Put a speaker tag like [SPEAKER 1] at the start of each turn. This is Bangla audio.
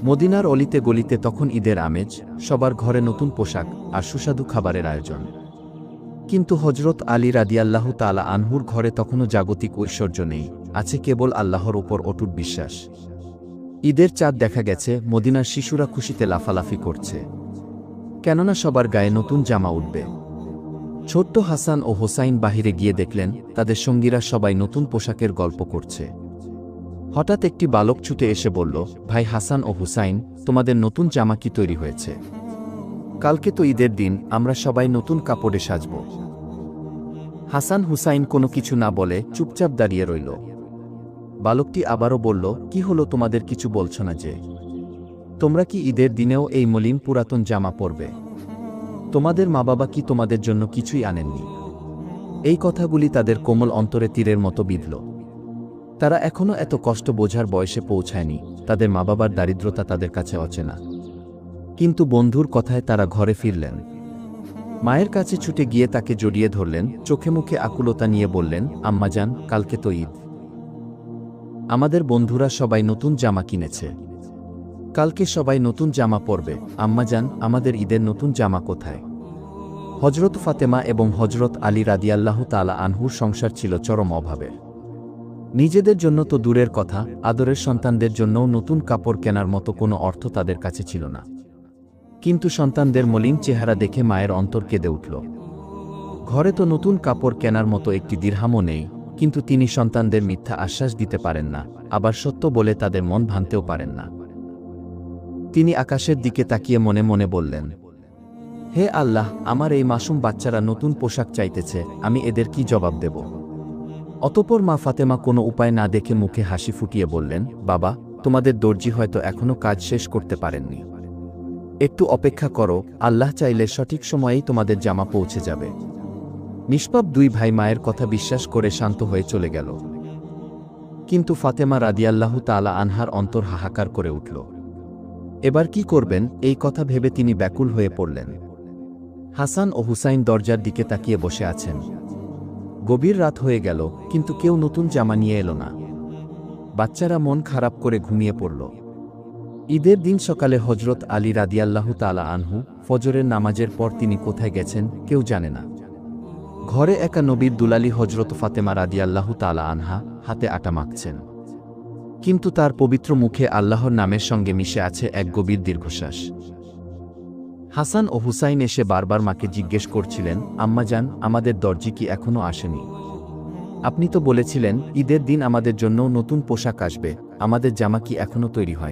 [SPEAKER 1] মদিনার অলিতে গলিতে তখন ঈদের আমেজ, সবার ঘরে নতুন পোশাক আর সুস্বাদু খাবারের আয়োজন। কিন্তু হজরত আলী রাদিয়াল্লাহু তাআলা আনহুর ঘরে তখনও জাগতিক ঐশ্বর্য নেই, আছে কেবল আল্লাহর ওপর অটুট বিশ্বাস। ঈদের চাঁদ দেখা গেছে, মদিনার শিশুরা খুশিতে লাফালাফি করছে, কেননা সবার গায়ে নতুন জামা উঠবে। ছোট্ট হাসান ও হোসাইন বাহিরে গিয়ে দেখলেন তাদের সঙ্গীরা সবাই নতুন পোশাকের গল্প করছে। হঠাৎ একটি বালক ছুটে এসে বলল, ভাই হাসান ও হুসাইন, তোমাদের নতুন জামা কি তৈরি হয়েছে? কালকে তো ঈদের দিন, আমরা সবাই নতুন কাপড়ে সাজব। হাসান হুসাইন কোনো কিছু না বলে চুপচাপ দাঁড়িয়ে রইল। বালকটি আবারও বলল, কি হলো, তোমাদের কিছু বলছ না যে? তোমরা কি ঈদের দিনেও এই মলিন পুরাতন জামা পরবে? তোমাদের মা বাবা কি তোমাদের জন্য কিছুই আনেননি? এই কথাগুলি তাদের কোমল অন্তরে তীরের মতো বিঁধল। তারা এখনও এত কষ্ট বোঝার বয়সে পৌঁছায়নি, তাদের মা বাবার দারিদ্রতা তাদের কাছে অচেনা। কিন্তু বন্ধুর কথায় তারা ঘরে ফিরলেন। মায়ের কাছে ছুটে গিয়ে তাকে জড়িয়ে ধরলেন, চোখে মুখে আকুলতা নিয়ে বললেন, আম্মাজান, কালকে তো ঈদ। আমাদের বন্ধুরা সবাই নতুন জামা কিনেছে। কালকে সবাই নতুন জামা পরবে। আম্মাজান, আমাদের ঈদের নতুন জামা কোথায়? হজরত ফাতেমা এবং হজরত আলী রাদিয়াল্লাহু তাআলা আনহুর সংসার ছিল চরম অভাবে। নিজেদের জন্য তো দূরের কথা, আদরের সন্তানদের জন্যও নতুন কাপড় কেনার মতো কোনো অর্থ তাদের কাছে ছিল না। কিন্তু সন্তানদের মলিন চেহারা দেখে মায়ের অন্তর কেঁদে উঠল। ঘরে তো নতুন কাপড় কেনার মতো একটি দিরহামও নেই, কিন্তু তিনি সন্তানদের মিথ্যা আশ্বাস দিতে পারেন না, আবার সত্য বলে তাদের মন ভাঙতেও পারেন না। তিনি আকাশের দিকে তাকিয়ে মনে মনে বললেন, হে আল্লাহ, আমার এই মাসুম বাচ্চারা নতুন পোশাক চাইতেছে, আমি এদের কি জবাব দেব? অতঃপর মা ফাতেমা কোনো উপায় না দেখে মুখে হাসি ফুটিয়ে বললেন, বাবা, তোমাদের দর্জি হয়তো এখনও কাজ শেষ করতে পারেননি। একটু অপেক্ষা করো, আল্লাহ চাইলে সঠিক সময়েই তোমাদের জামা পৌঁছে যাবে। নিষ্পাপ দুই ভাই মায়ের কথা বিশ্বাস করে শান্ত হয়ে চলে গেল। কিন্তু ফাতেমা রাদিয়াল্লাহু তাআলা আনহার অন্তর হাহাকার করে উঠল। এবার কি করবেন, এই কথা ভেবে তিনি ব্যাকুল হয়ে পড়লেন। হাসান ও হুসাইন দরজার দিকে তাকিয়ে বসে আছেন। গভীর রাত হয়ে গেল, কিন্তু কেউ নতুন জামা নিয়ে এলো না। বাচ্চারা মন খারাপ করে ঘুমিয়ে পড়ল। ঈদের দিন সকালে হজরত আলী রাদিয়াল্লাহু তাআলা আনহু ফজরের নামাজের পর তিনি কোথায় গেছেন কেউ জানে না। ঘরে একা নবীর দুলালি হজরত ফাতেমা রাদিয়াল্লাহু তাআলা আনহা হাতে আটা মাখছেন, কিন্তু তার পবিত্র মুখে আল্লাহর নামের সঙ্গে মিশে আছে এক গভীর দীর্ঘশ্বাস। হাসান ও হুসাইন এসে বারবার মাকে জিজ্ঞেস করছিলেন, আম্মাজান, আমাদের দর্জি কি এখনও আসেনি? আপনি তো বলেছিলেন ঈদের দিন আমাদের জন্য নতুন পোশাক আসবে, আমাদের জামা কি এখনও তৈরি হয়?